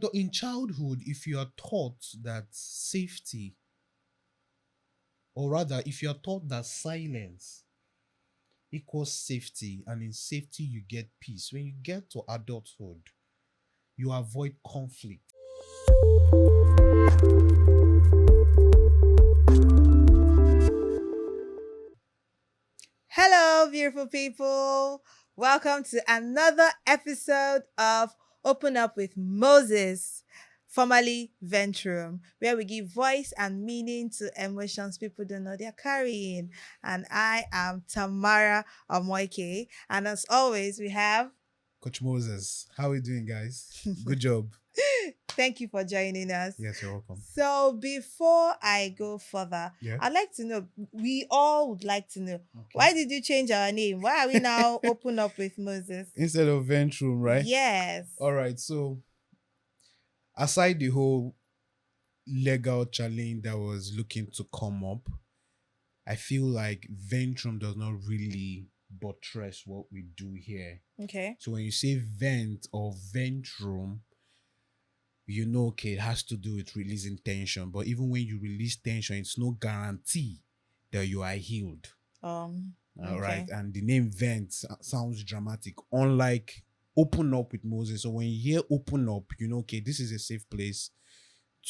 in childhood, if you are taught that safety, or rather, if you are taught that silence equals safety, and in safety you get peace, when you get to adulthood, you avoid conflict. Hello, beautiful people. Welcome to another episode of Open Up with Moses, formerly Ventroom, where we give voice and meaning to emotions people don't know they're carrying. And I am Tamara Omoike. And as always, we have Coach Moses, how are we doing, guys? Good job. thank you for joining us. Yes, you're welcome. So before I go further, Yeah. I'd like to know, we all would like to know, Okay. why did you change our name? Why are we now Open Up with Moses? Instead of Ventrum, right? Yes. All right. So, aside the whole legal challenge that was looking to come up, I feel like Ventrum does not really buttress what we do here. Okay. So when you say vent or Ventrum, you know, okay, it has to do with releasing tension. But even when you release tension, it's no guarantee that you are healed. All right. Okay. And the name vent sounds dramatic, unlike open up with Moses. So when you hear open up, you know, okay, this is a safe place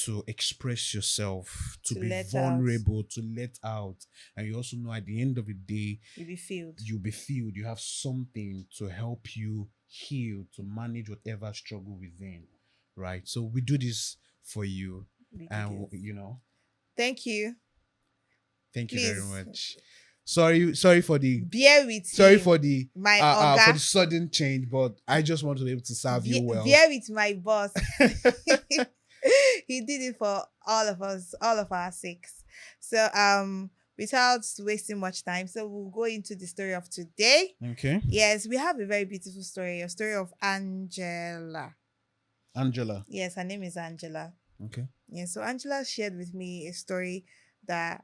to express yourself, to be let vulnerable, to let out. And you also know at the end of the day, You'll be filled. you'll be filled. You have something to help you heal, to manage whatever struggle within. Right. So we do this for you. We do And this. you know, Thank you. thank you very Please. much. Sorry for the Bear with sorry him. for the my for Oga. the sudden change, but I just want to be able to serve you well. Bear with my boss. He did it for all of us, all of our sakes. So without wasting much time, so we'll go into the story of today. Okay. Yes, we have a very beautiful story, a story of Angela. Angela. Yes, her name is Angela. Okay. Yeah, so Angela shared with me a story that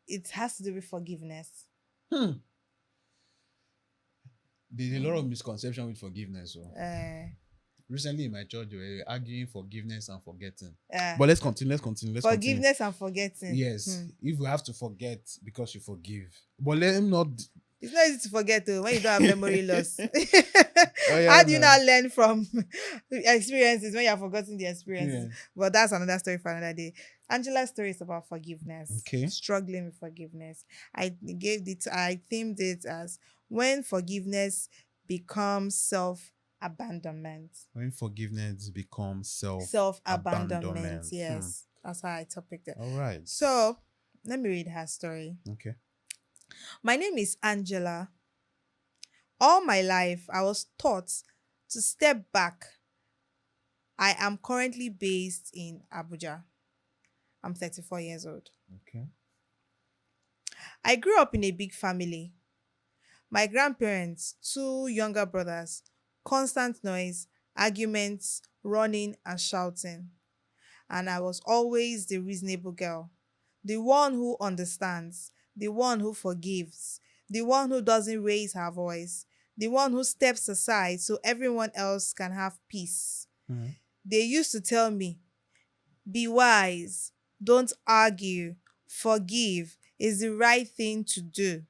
it has to do with forgiveness. There's a lot of misconception with forgiveness. So Uh, recently in my church, they were arguing forgiveness and forgetting. uh, But let's continue. forgiveness and forgetting. Yes. If we have to forget because you forgive. But let him not. It's not easy to forget though when you don't have memory loss. Yeah, How do you no. not learn from experiences when you have forgotten the experiences? Yeah. But that's another story for another day. Angela's story is about forgiveness. Okay. Struggling with forgiveness. I themed it as when forgiveness becomes self-abandonment. When forgiveness becomes Self-abandonment. Yes. That's how I topicked it. All right. So let me read her story. Okay. My name is Angela. All my life, I was taught to step back. I am currently based in Abuja. I'm 34 years old. Okay. I grew up in a big family. My grandparents, two younger brothers, constant noise, arguments, running and shouting. And I was always the reasonable girl, the one who understands, the one who forgives, the one who doesn't raise her voice, the one who steps aside so everyone else can have peace. Mhm. They used to tell me, be wise, don't argue, forgive is the right thing to do.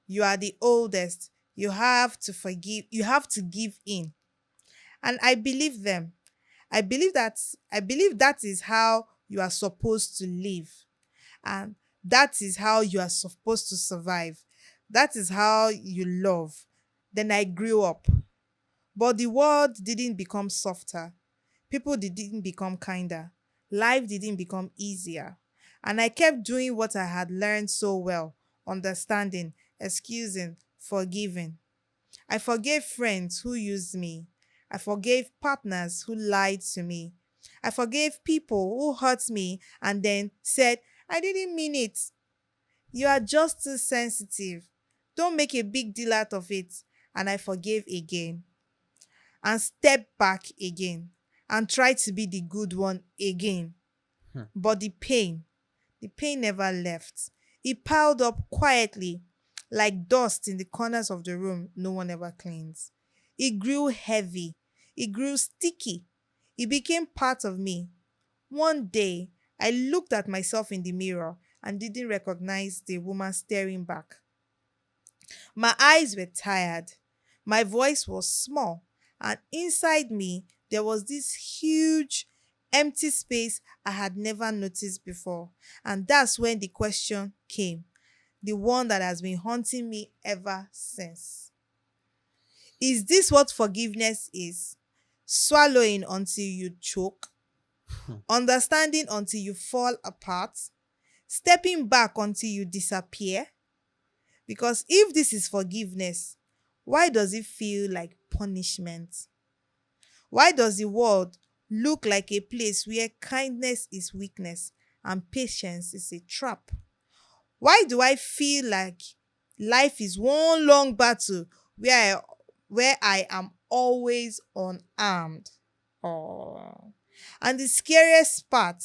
You are the oldest. You have to forgive. You have to give in. And I believe them. I believe that is how you are supposed to live. And that is how you are supposed to survive. That is how you love. Then I grew up. But the world didn't become softer. People didn't become kinder. Life didn't become easier. And I kept doing what I had learned so well, understanding, excusing, forgiving. I forgave friends who used me. I forgave partners who lied to me. I forgave people who hurt me and then said, I didn't mean it. You are just too sensitive. Don't make a big deal out of it. And I forgave again. And stepped back again. And tried to be the good one again. But the pain never left. It piled up quietly like dust in the corners of the room no one ever cleans. It grew heavy. It grew sticky. It became part of me. One day, I looked at myself in the mirror and didn't recognize the woman staring back. My eyes were tired. My voice was small. And inside me, there was this huge, empty space I had never noticed before. And that's when the question came, the one that has been haunting me ever since. Is this what forgiveness is? Swallowing until you choke, understanding until you fall apart, stepping back until you disappear? Because if this is forgiveness, why does it feel like punishment? Why does the world look like a place where kindness is weakness and patience is a trap? Why do I feel like life is one long battle where I am always unarmed? Oh. And the scariest part,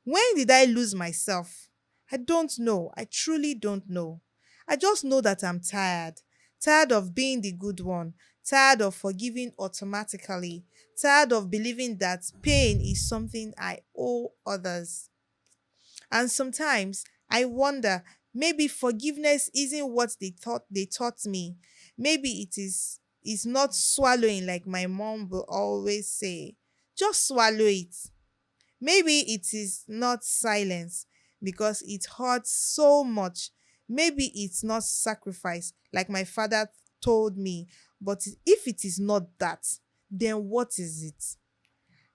when did I lose myself? I don't know. I truly don't know. I just know that I'm tired. Tired of being the good one. Tired of forgiving automatically. Tired of believing that pain is something I owe others. And sometimes I wonder, maybe forgiveness isn't what they taught me. Maybe it's not swallowing like my mom will always say. Just swallow it. Maybe it is not silence because it hurts so much. Maybe it's not sacrifice like my father told me. But if it is not that, then what is it?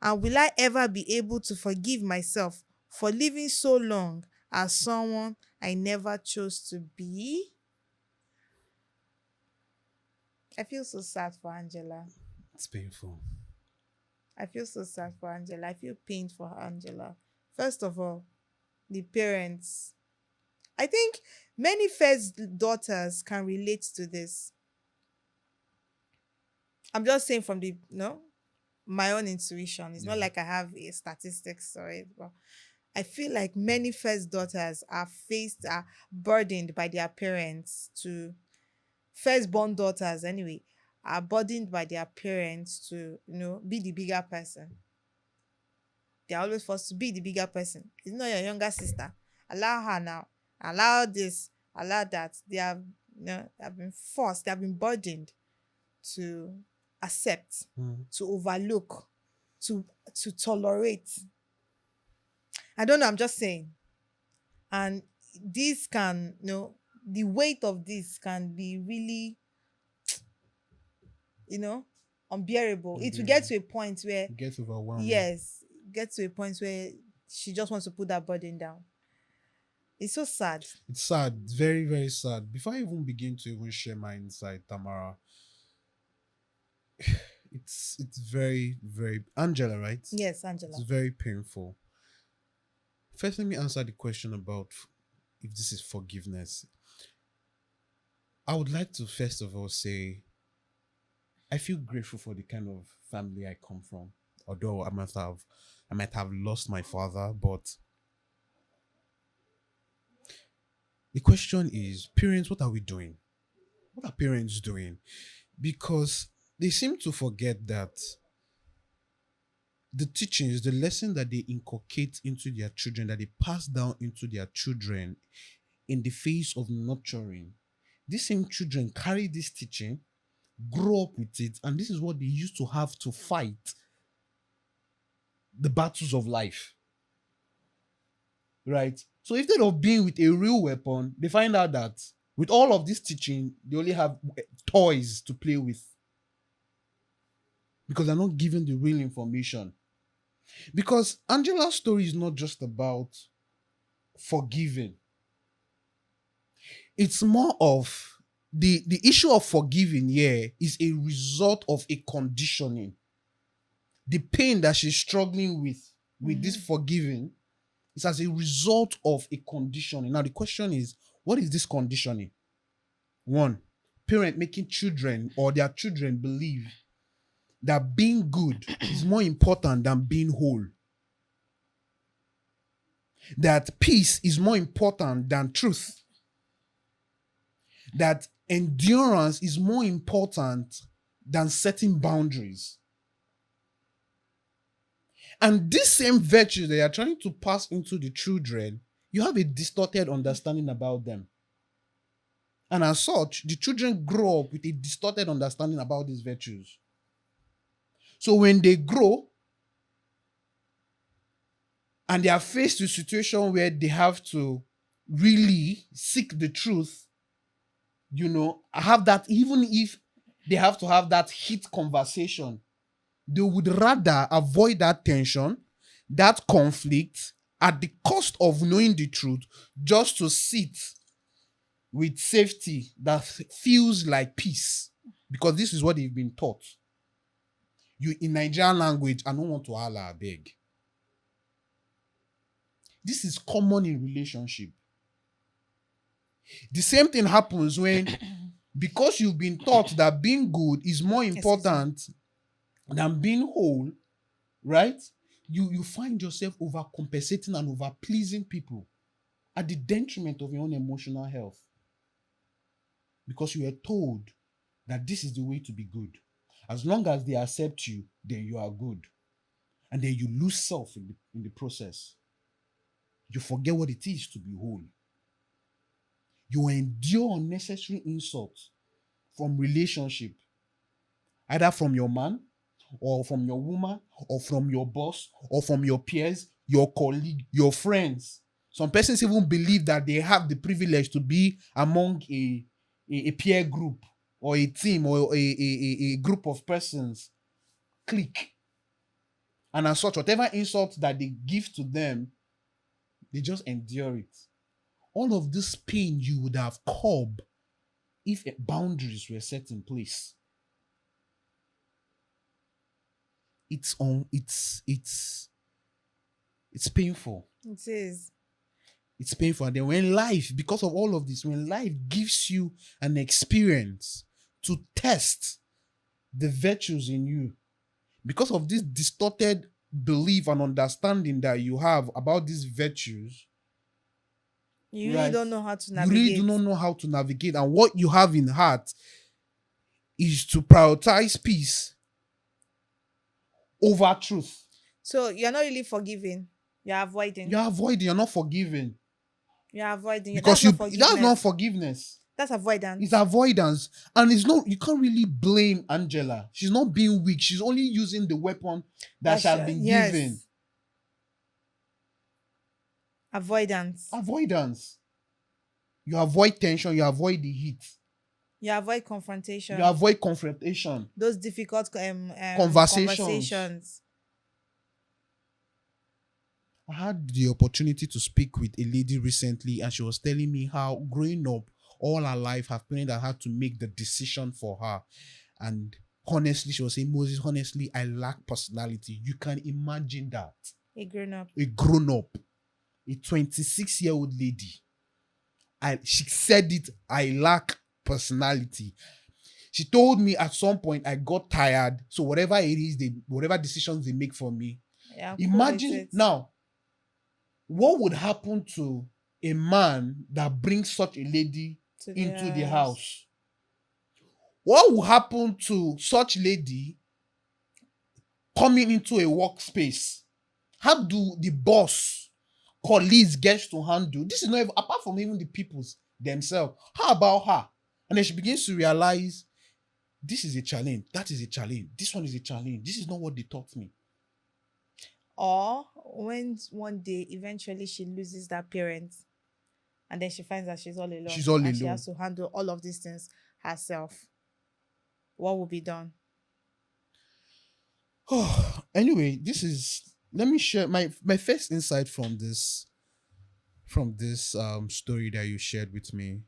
And will I ever be able to forgive myself for living so long as someone I never chose to be? I feel so sad for Angela. It's painful. I feel so sad for Angela. I feel pain for Angela. First of all, the parents. I think many first daughters can relate to this. I'm just saying from the no my own intuition. It's not Yeah. like I have a statistics or it, but I feel like many first daughters are burdened by their parents to firstborn daughters anyway are burdened by their parents to be the bigger person. They're always forced to be the bigger person. It's not your younger sister. Allow her now. Allow this. Allow that. They have been forced. They have been burdened to accept, Mm. to overlook, to tolerate. I don't know. I'm just saying. And this can, the weight of this can be really, you know, unbearable. It will get Unbearable. to a point where, It gets overwhelming. yes, get to a point where she just wants to put that burden down. It's so sad. It's sad, very, very sad. Before I even begin to even share my insight, Tamara, it's very, very Angela, right? Yes, It's Angela. very painful. First, let me answer the question about if this is forgiveness. I would like to first of all say I feel grateful for the kind of family I come from. Although I might have lost my father, but the question is, parents, what are we doing? What are parents doing? Because they seem to forget that the teachings, the lesson that they inculcate into their children, that they pass down into their children in the face of nurturing, these same children carry this teaching, grow up with it, and this is what they used to have to fight the battles of life. Right? So instead of being with a real weapon, they find out that with all of this teaching, they only have toys to play with because they're not given the real information. Because Angela's story is not just about forgiving, it's more of the issue of forgiving here is a result of a conditioning. The pain that she's struggling with this forgiving is as a result of a conditioning. Now, the question is, what is this conditioning? One, parent making children or their children believe that being good is more important than being whole. That peace is more important than truth. That endurance is more important than setting boundaries. And this same virtue they are trying to pass into the children, you have a distorted understanding about them. And as such, the children grow up with a distorted understanding about these virtues. So when they grow and they are faced with a situation where they have to really seek the truth, have that, even if they have to have that heat conversation, they would rather avoid that tension, that conflict, at the cost of knowing the truth, just to sit with safety that feels like peace. Because this is what they've been taught. You, in Nigerian language, I don't want to holla, I beg. This is common in relationship. The same thing happens when, because you've been taught that being good is more important than being whole, right? You find yourself overcompensating and over pleasing people at the detriment of your own emotional health. Because you were told that this is the way to be good. As long as they accept you, then you are good. And then you lose self in the process. You forget what it is to be whole. You endure unnecessary insults from relationship, either from your man, or from your woman, or from your boss, or from your peers, your colleague, your friends. Some persons even believe that they have the privilege to be among a peer group, or a team, or a group of persons, clique. And as such, whatever insult that they give to them, they just endure it. All of this pain you would have curbed if boundaries were set in place. It's painful. It is. It's painful. And then when life, because of all of this, when life gives you an experience to test the virtues in you, because of this distorted belief and understanding that you have about these virtues, you really don't know how to you navigate. really do not know how to navigate. And what you have in heart is to prioritize peace over truth. So you're not really forgiving. You're avoiding. You're avoiding. You're not forgiving. You're avoiding. Because that's not forgiveness. That's avoidance. It's avoidance. And it's not, you can't really blame Angela. She's not being weak. She's only using the weapon that she has been given. Avoidance. Avoidance. You avoid tension. You avoid the heat. You avoid confrontation. You avoid confrontation. Those difficult conversations. I had the opportunity to speak with a lady recently, and she was telling me how growing up all her life, her parents had to make the decision for her. And honestly, she was saying, Moses, honestly, I lack personality. You can imagine that. A grown up. A 26-year-old lady. She said it, I lack personality. She told me at some point I got tired. So whatever it is, whatever decisions they make for me. Yeah, imagine now, what would happen to a man that brings such a lady into the house? What will happen to such lady coming into a workspace? How do the boss, colleagues get to handle? This is not even, apart from even the peoples themselves. How about her? And then she begins to realize, this is a challenge. That is a challenge. This one is a challenge. This is not what they taught me. Or when one day, eventually she loses that parent, and then she finds that she's all alone. She has to handle all of these things herself. What will be done? Anyway, let me share my first insight from this story that you shared with me.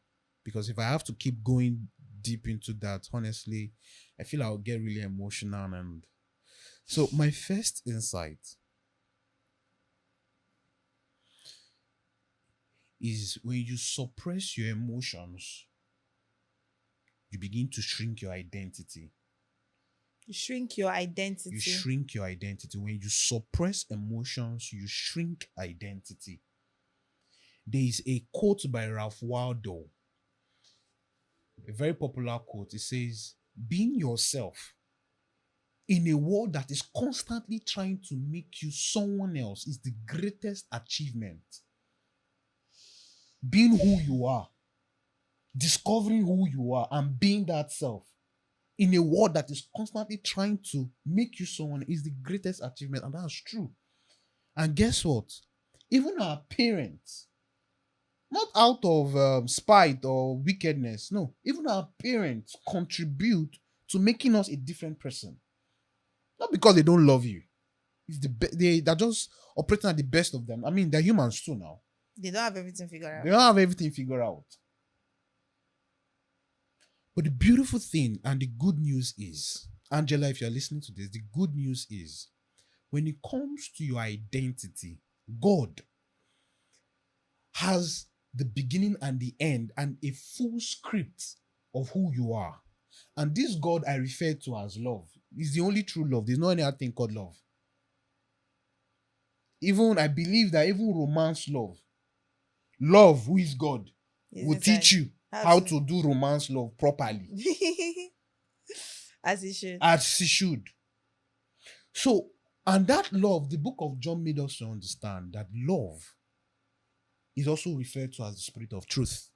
Because if I have to keep going deep into that, honestly, I feel I'll get really emotional. And so my first insight is, when you suppress your emotions, you begin to shrink your identity. You shrink your identity. You shrink your identity. When you suppress emotions, you shrink identity. There is a quote by Ralph Waldo, a very popular quote. It says, being yourself in a world that is constantly trying to make you someone else is the greatest achievement. Being who you are, discovering who you are, and being that self in a world that is constantly trying to make you someone is the greatest achievement, and that's true. And guess what? Even our parents, not out of spite or wickedness, no, even our parents contribute to making us a different person. Not because they don't love you. It's they're just operating at the best of them. I mean, they're humans too now. They don't have everything figured They out. don't have everything figured out. But the beautiful thing and the good news is, Angela, if you're listening to this, the good news is when it comes to your identity, God has the beginning and the end and a full script of who you are. And this God I refer to as love is the only true love. There's no any other thing called love. Even I believe that even romance love, who is God, It's will inside. teach you how to do romance love properly. As it should. As he should. So, and that love, the book of John made us to understand that love is also referred to as the spirit of truth.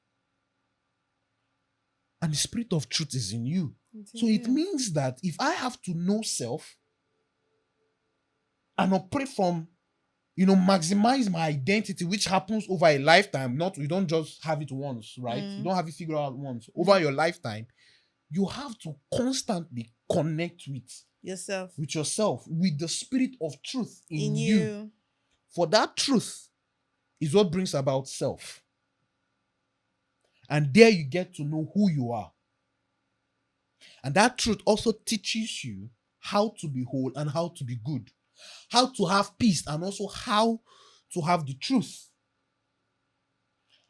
And the spirit of truth is in you. So it means that if I have to know self and operate from, maximize my identity, which happens over a lifetime, you don't just have it once, right? You don't have it figured out once. Over your lifetime, you have to constantly connect with yourself, with the spirit of truth in you. For that truth is what brings about self. And there you get to know who you are. And that truth also teaches you how to be whole and how to be good, how to have peace, and also how to have the truth,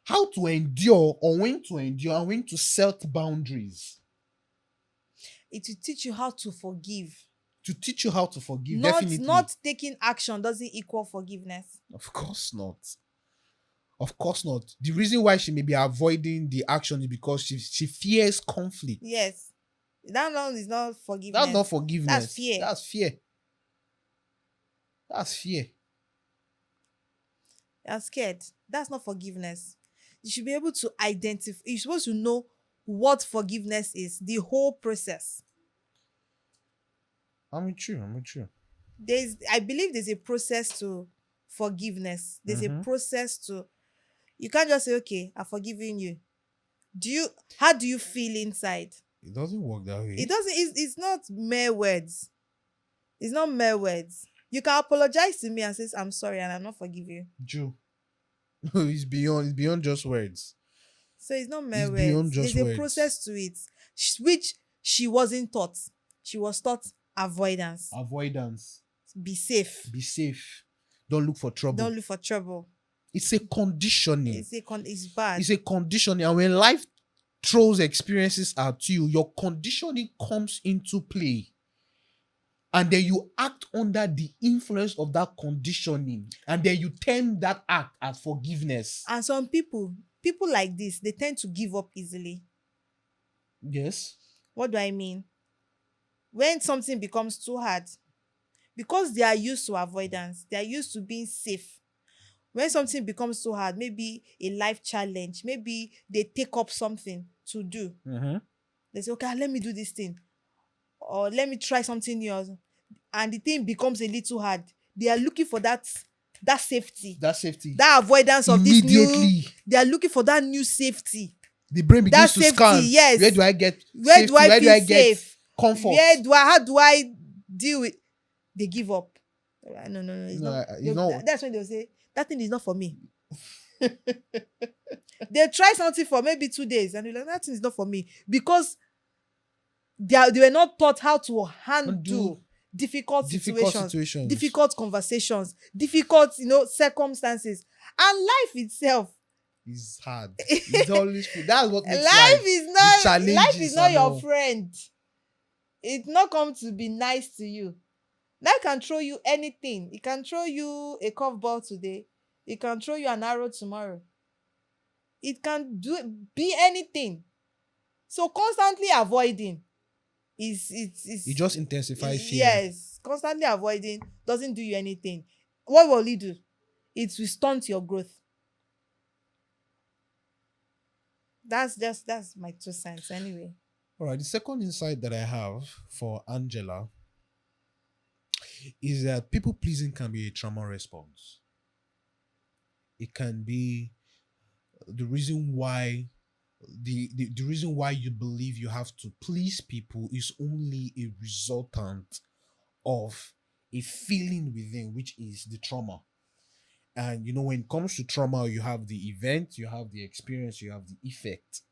how to endure or when to endure and when to set boundaries. It will teach you how to forgive. To teach you how to forgive, definitely. Not taking action doesn't equal forgiveness. Of course not. Of course not. The reason why she may be avoiding the action is because she fears conflict. Yes. That one is not forgiveness. That's not forgiveness. That's fear. That's fear. That's fear. You're scared. That's not forgiveness. You should be able to identify. You're supposed to know what forgiveness is, the whole process. I'm with you. I believe there's a process to forgiveness. There's a process to, you can't just say, okay, I've forgiven you. How do you feel inside? It doesn't work that way. It doesn't, it's not mere words. It's not mere words. You can apologize to me and say, I'm sorry and I'm not forgive you. Joe. It's beyond just words. So it's not mere It's words. beyond just There's words. a process to it, which she wasn't taught. She was taught avoidance. Be safe. Don't look for trouble. It's a conditioning. It's bad. It's a conditioning. And when life throws experiences at you, your conditioning comes into play. And then you act under the influence of that conditioning. And then you term that act as forgiveness. And some people like this, they tend to give up easily. Yes. What do I mean? When something becomes too hard, because they are used to avoidance, they are used to being safe. When something becomes too hard, maybe a life challenge, maybe they take up something to do. They say, okay, let me do this thing. Or let me try something new. And the thing becomes a little hard. They are looking for that safety. That avoidance of this new. They are looking for that new safety. The brain begins to scan. Yes. Where do I get Where safety? do I Where feel do I get safe? comfort? How do I deal with? They give up. No. It's not. That's when they'll say, that thing is not for me. They try something for maybe 2 days and they're like, that thing is not for me. Because they were not taught how to handle difficult situations, difficult conversations, difficult, circumstances. And life itself is hard. It's always that's what makes life is not your friend. It's not come to be nice to you. Life can throw you anything. It can throw you a curveball today. It can throw you an arrow tomorrow. It can be anything. So constantly avoiding is It just intensifies fear. yes, constantly avoiding doesn't do you anything. What will it do? It will stunt your growth. That's my 2 cents anyway. All right. The second insight that I have for Angela is that people pleasing can be a trauma response. It can be the reason why the reason why you believe you have to please people is only a resultant of a feeling within, which is the trauma. And when it comes to trauma, you have the event, you have the experience, you have the effect.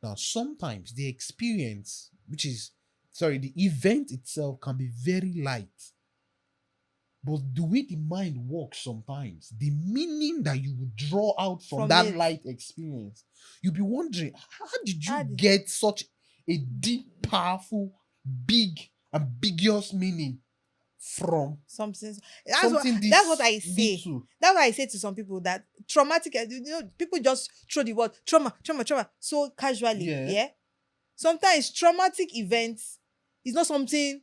Now, sometimes the experience, the event itself can be very light. But the way the mind works sometimes, the meaning that you would draw out from that it. light experience, you'll be wondering, how did you How did- get such a deep, powerful, big, ambiguous meaning from Something something that's what I say. little? That's what I say to some people, that traumatic, people just throw the word trauma so casually. Yeah. Yeah. Sometimes traumatic events is not something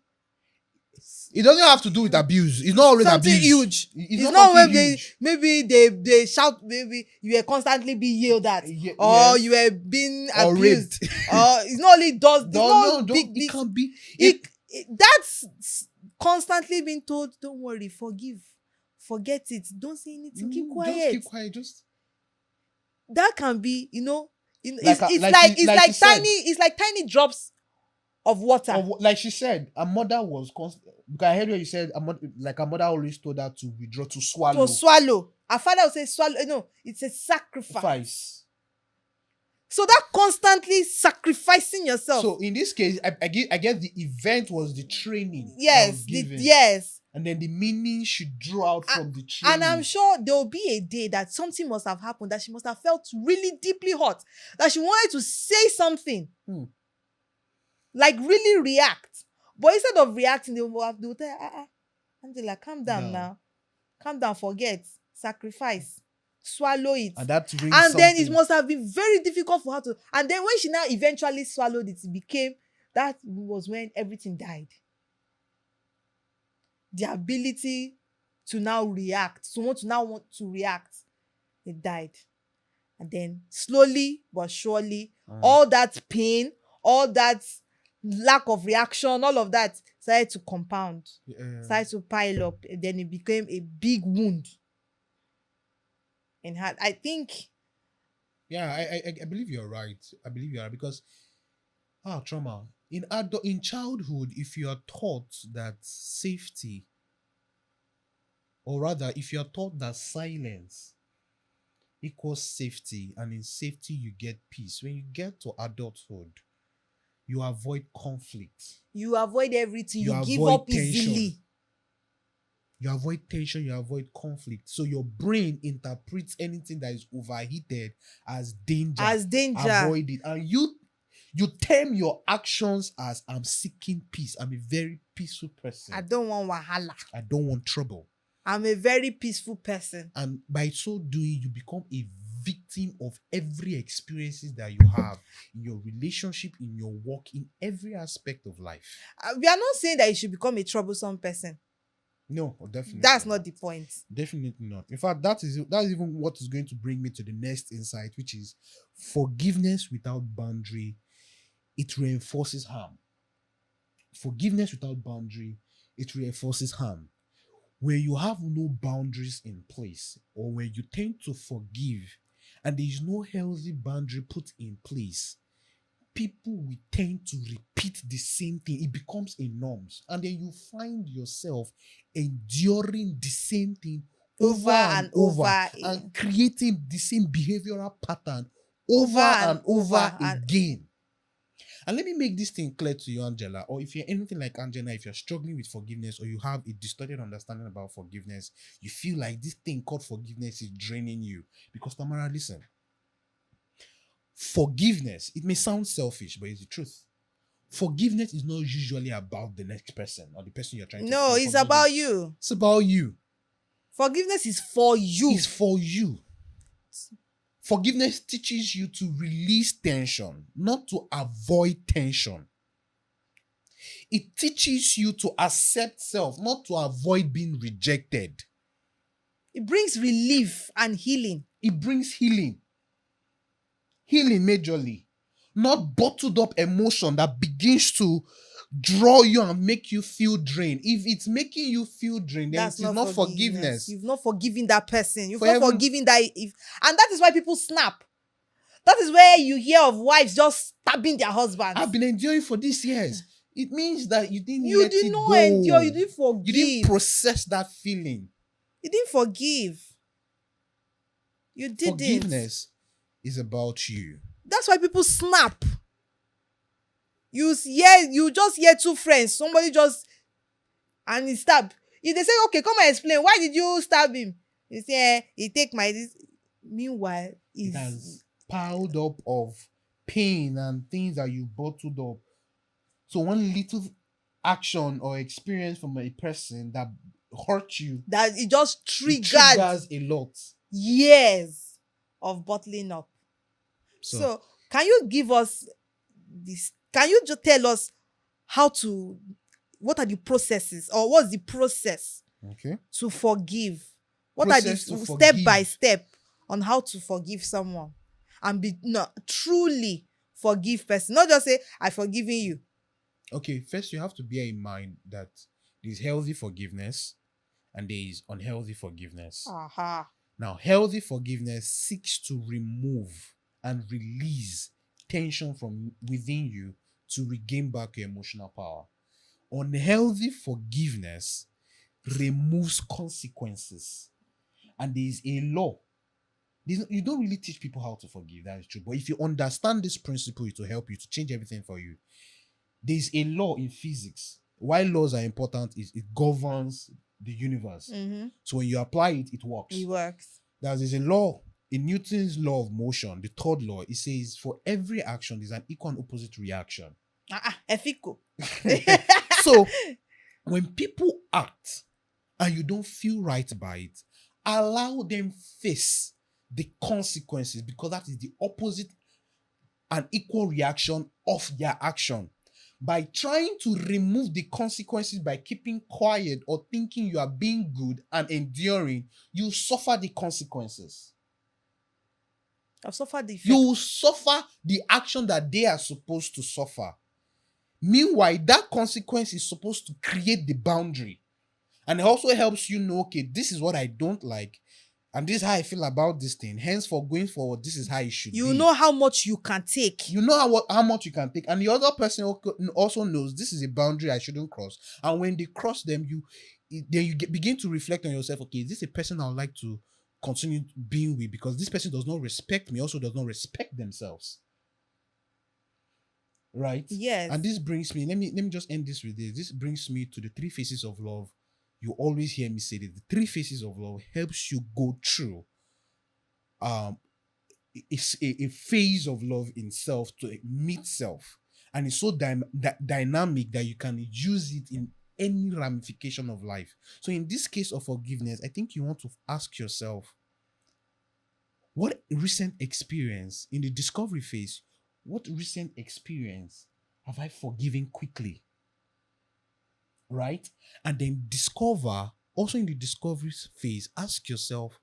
It doesn't have to do with abuse. It's not always something abuse. huge. It's It's not not when something they huge. maybe they shout, maybe you were constantly being yelled at, or Yes. you were being Or abused, raped. or it's not only does it's No, not big. it can be. That's constantly being told, don't worry, forget it, don't say anything, keep quiet. Just keep quiet. Just That can be, Like it's like tiny drops of water. like she said, her mother was because I heard what you said. Her mother always told her to withdraw, to swallow. To swallow. Her father would say swallow. No, it's a sacrifice. So that constantly sacrificing yourself. So in this case, I guess the event was the training. Yes, yes. And then the meaning she drew out from the training. And I'm sure there will be a day that something must have happened, that she must have felt really deeply hot, that she wanted to say something. Like really react. But instead of reacting, they will tell, Angela, calm down now. Calm down, forget. Sacrifice. Swallow it. And that brings and then something. it must have been very difficult for her to. And then when she now eventually swallowed it, that was when everything died. The ability to now react, want to react, it died. And then slowly but surely, all that pain, all that lack of reaction, all of that started to compound, started to pile up, and then it became a big wound in her. I think. Yeah, I believe you're right. I believe you are, because trauma in childhood, if you are taught that safety, or rather, if you are taught that silence equals safety, and in safety you get peace, when you get to adulthood, you avoid conflict. You avoid everything. You give avoid up tension. easily. You avoid tension. You avoid conflict. So your brain interprets anything that is overheated as danger. Avoid it. And you term your actions as, I'm seeking peace. I'm a very peaceful person. I don't want wahala. I don't want trouble. I'm a very peaceful person. And by so doing, you become a victim of every experiences that you have in your relationship, in your work, in every aspect of life. We are not saying that you should become a troublesome person. No, definitely. That's not the point. Definitely not. In fact, that is even what is going to bring me to the next insight, which is forgiveness without boundary. It reinforces harm. Forgiveness without boundary, it reinforces harm. When you have no boundaries in place, or when you tend to forgive and there is no healthy boundary put in place, people will tend to repeat the same thing. It becomes a norm. And then you find yourself enduring the same thing over and over, and creating the same behavioral pattern over and over again. And let me make this thing clear to you, Angela, or if you're anything like Angela, if you're struggling with forgiveness, or you have a distorted understanding about forgiveness, you feel like this thing called forgiveness is draining you. Because, Tamara, listen, forgiveness, it may sound selfish, but it's the truth. Forgiveness is not usually about the next person or the person you're trying to. No, it's about you. It's about you. Forgiveness is for you. It's for you. Forgiveness teaches you to release tension, not to avoid tension. It teaches you to accept self, not to avoid being rejected. It brings relief and healing. It brings healing. Healing majorly. Not bottled up emotion that begins to draw you and make you feel drained. If it's making you feel drained, then That's it is not forgiveness. You've not forgiven that person. You've For not heaven- forgiven that. And that is why people snap. That is where you hear of wives just stabbing their husbands. I've been enduring for these years. It means that you didn't You let did it not go. endure. You didn't forgive. You didn't process that feeling. You didn't forgive. You didn't. Forgiveness is about you. That's why people snap. You just hear two friends. Somebody just and he stab. If they say, okay, come and explain. Why did you stab him? You say, he take my this. Meanwhile, It has piled up of pain and things that you bottled up. So one little action or experience from a person that hurt you, that it just it triggered triggers a lot. years of bottling up. So, can you give us this? Can you just tell us what are the processes or what's the process Okay. to forgive? What Process are to the step by forgive. step on how to forgive someone and be truly forgive person? Not just say, I forgiven you. Okay, first you have to bear in mind that there's healthy forgiveness and there is unhealthy forgiveness. Aha. Now, healthy forgiveness seeks to remove and release tension from within you to regain back your emotional power. Unhealthy forgiveness removes consequences. And there is a law. You don't really teach people how to forgive, that is true. But if you understand this principle, it will help you to change everything for you. There's a law in physics. Why laws are important is it governs the universe. Mm-hmm. So when you apply it, it works. It works. There's a law in Newton's law of motion, the third law. It says for every action, there's an equal and opposite reaction. Efiko. So when people act and you don't feel right by it, allow them face the consequences, because that is the opposite and equal reaction of their action. By trying to remove the consequences by keeping quiet or thinking you are being good and enduring, you suffer the consequences. I've suffered the effect. You suffer the action that they are supposed to suffer. Meanwhile, that consequence is supposed to create the boundary. And it also helps you know, okay, this is what I don't like. And this is how I feel about this thing. Hence, for going forward, this is how it should be. You know how much you can take. You know how much you can take. And the other person also knows this is a boundary I shouldn't cross. And when they cross them, begin to reflect on yourself. Okay, is this a person I would like to continue being with? Because this person does not respect me, also does not respect themselves. Right? Yes. And this brings me, let me just end this with this. This brings me to the 3 phases of love. You always hear me say that the 3 phases of love helps you go through it's a phase of love in self to meet self, and it's so dynamic that you can use it in any ramification of life. So in this case of forgiveness, I think you want to ask yourself, what recent experience in the discovery phase, what recent experience have I forgiven quickly? Right? And then discover, also in the discovery phase, ask yourself,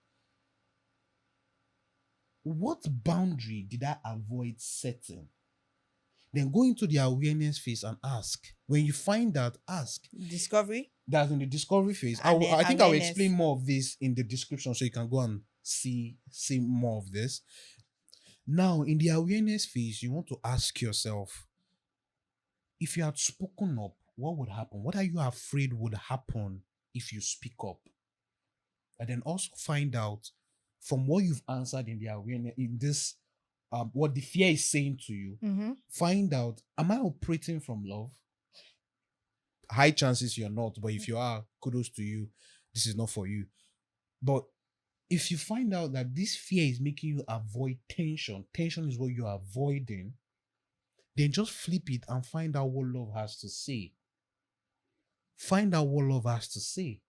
what boundary did I avoid setting? Then go into the awareness phase and ask. When you find out, ask. Discovery? That's in the discovery phase. I think I will explain more of this in the description so you can go and see more of this. Now, in the awareness phase, you want to ask yourself, if you had spoken up, what would happen? What are you afraid would happen if you speak up? And then also find out from what you've answered in the awareness, in this, what the fear is saying to you, find out, am I operating from love? High chances you're not, but if you are, kudos to you. This is not for you. But if you find out that this fear is making you avoid tension is what you're avoiding, then just flip it and find out what love has to say. Find out what love has to say.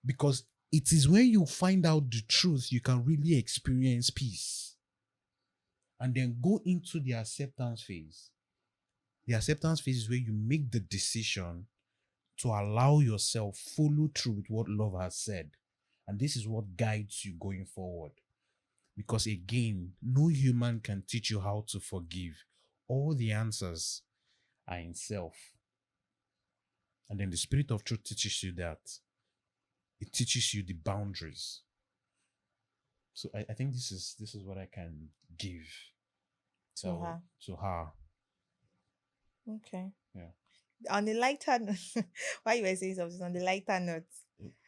Because it is when you find out the truth, you can really experience peace. And then go into the acceptance phase. The acceptance phase is where you make the decision to allow yourself follow through with what love has said. And this is what guides you going forward. Because again, no human can teach you how to forgive. All the answers are in self. And then the Spirit of Truth teaches you that. It teaches you the boundaries. So I think this is what I can give To her. to her. Okay. Yeah. On the lighter note, why you were saying something on the lighter note?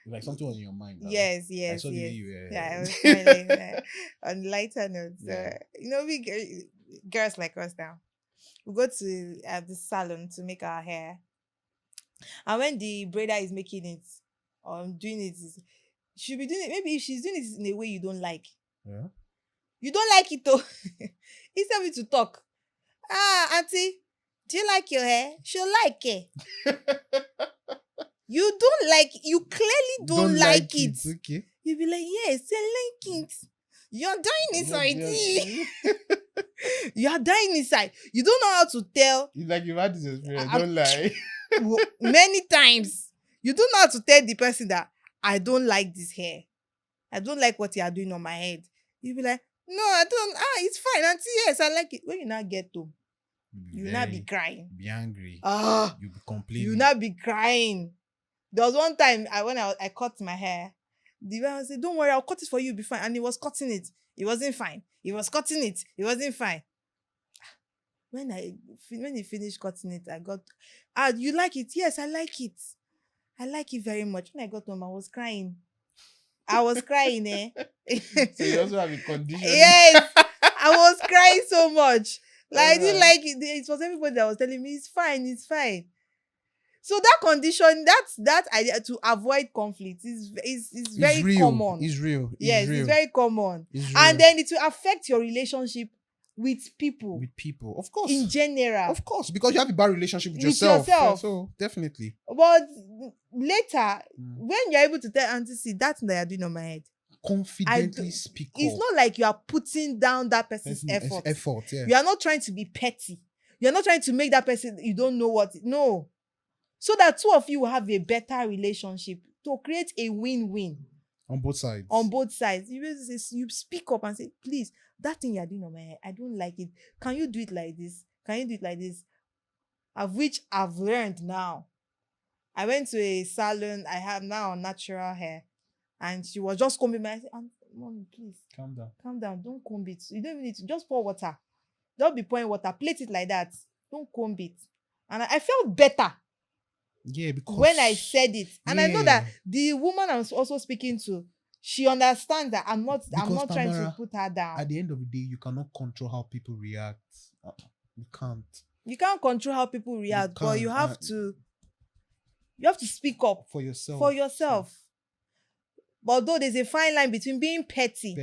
Like something was in your mind. Now. Yes, I yes, saw the way yes. you were. Yeah, I was smiling. On the lighter note, Yeah. we girls like us now, we go to the salon to make our hair, and when the braider is making it or doing it, she'll be doing it. Maybe if she's doing it in a way you don't like, Yeah. you don't like it though. Instead of you to talk, auntie, do you like your hair? She'll like it. You don't like, you clearly don't like it. Okay. You'll be like, yes, I like it. You're dying inside. You're dying inside. You don't know how to tell. It's like you've had this experience. Don't lie. Many times. You don't know how to tell the person that I don't like this hair. I don't like what you are doing on my head. You'll be like, no, I don't. It's fine, auntie. Yes, I like it. When you now get home, you'll not be crying. Be angry. You'll be complaining. You'll not be crying. There was one time when I cut my hair, the man said, don't worry, I'll cut it for you, you'll be fine. And he was cutting it. It wasn't fine. He was cutting it. It wasn't fine. When he finished cutting it, I got, you like it? Yes, I like it. I like it very much. When I got home, I was crying. I was crying, eh? So you also have a condition. Yes, I was crying so much. Like, I didn't Alright. like it. It was everybody that was telling me, it's fine, it's fine. So that condition, that idea to avoid conflict is very real. common. It's real. Yes, real. it's very common. It's real. And then it will affect your relationship with people With people, of course. in general. Of course, because you have a bad relationship with With yourself. yourself. So definitely. But later, when you're able to tell Auntie, see, that's what you're doing on my head. Confidently speak It's up. not like you are putting down that person's effort. Yeah. You are not trying to be petty. You're not trying to make that person, you don't know what. No. So that two of you will have a better relationship to create a win-win. On both sides. On both sides. You speak up and say, please, that thing you're doing on my hair, I don't like it. Can you do it like this? Can you do it like this? Of which I've learned now. I went to a salon. I have now natural hair. And she was just combing my hair. I said, Mommy, please. Calm down. Calm down. Don't comb it. You don't even need to. Just pour water. Don't be pouring water. Plate it like that. Don't comb it. And I felt better. Yeah, because When I said it. And I know Yeah. that the woman I was also speaking to, she understands that I'm not Because, trying to Tamara, put her down. at the end of the day, you cannot control how people react. You can't. You can't control how people react, but you can't, have to speak up for yourself. for yourself. But though there's a fine line between being petty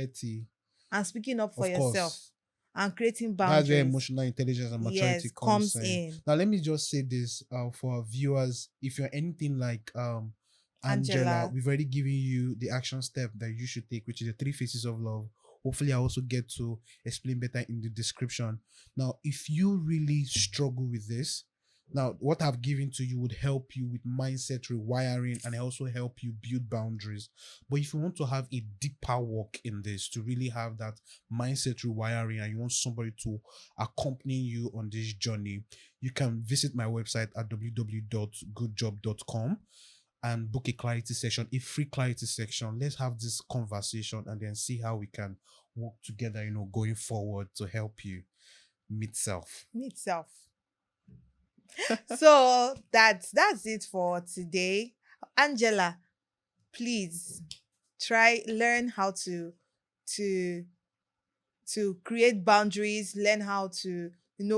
and speaking up for Of yourself course. and creating That's boundaries. where emotional intelligence and maturity comes in. Now, let me just say this for our viewers. If you're anything like Angela, we've already given you the action step that you should take, which is the 3 phases of love. Hopefully, I also get to explain better in the description. Now, if you really struggle with this, now what I've given to you would help you with mindset rewiring and also help you build boundaries. But if you want to have a deeper work in this, to really have that mindset rewiring, and you want somebody to accompany you on this journey, you can visit my website at www.ghoodjhob.com and book a clarity session, a free clarity section. Let's have this conversation and then see how we can work together, going forward to help you meet self. Meet self. So that's it for today. Angela, please learn how to create boundaries, learn how to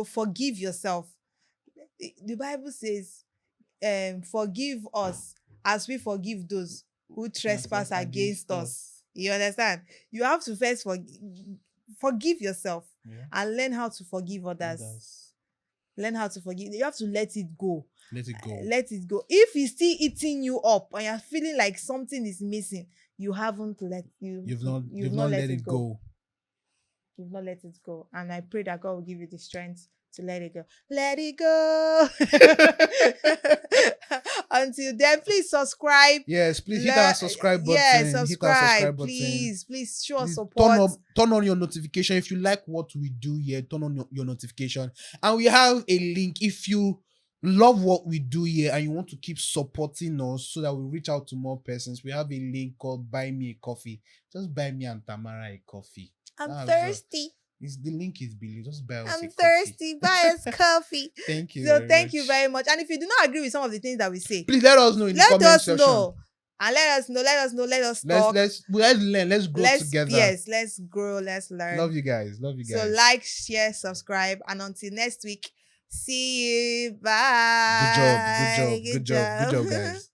forgive yourself. The Bible says, forgive us as we forgive those who trespass against us. You understand? You have to first forgive yourself and learn how to forgive others. Learn how to forgive. You have to let it go. Let it go. Let it go. If it's still eating you up and you're feeling like something is missing, you've not let it go. You've not let it go. And I pray that God will give you the strength to let it go. Let it go. Until then, please subscribe. Yes, please hit that subscribe button. Yeah, Hit that subscribe. subscribe button. Please show us Please support. turn on your notification. If you like what we do here, turn on your notification. And we have a link. If you love what we do here and you want to keep supporting us so that we reach out to more persons, we have a link called Buy Me a Coffee. Just buy me and Tamara a coffee. I'm That's thirsty. the link is below. Just buy us I'm a thirsty. coffee. Buy us coffee. Thank you. So very thank much. you very much. And if you do not agree with some of the things that we say, Please let us know in the let comment us section. know. And let us talk. Let's learn. Let's grow together. Yes, let's grow. Let's learn. Love you guys. So like, share, subscribe, and until next week, see you. Bye. Good job, guys.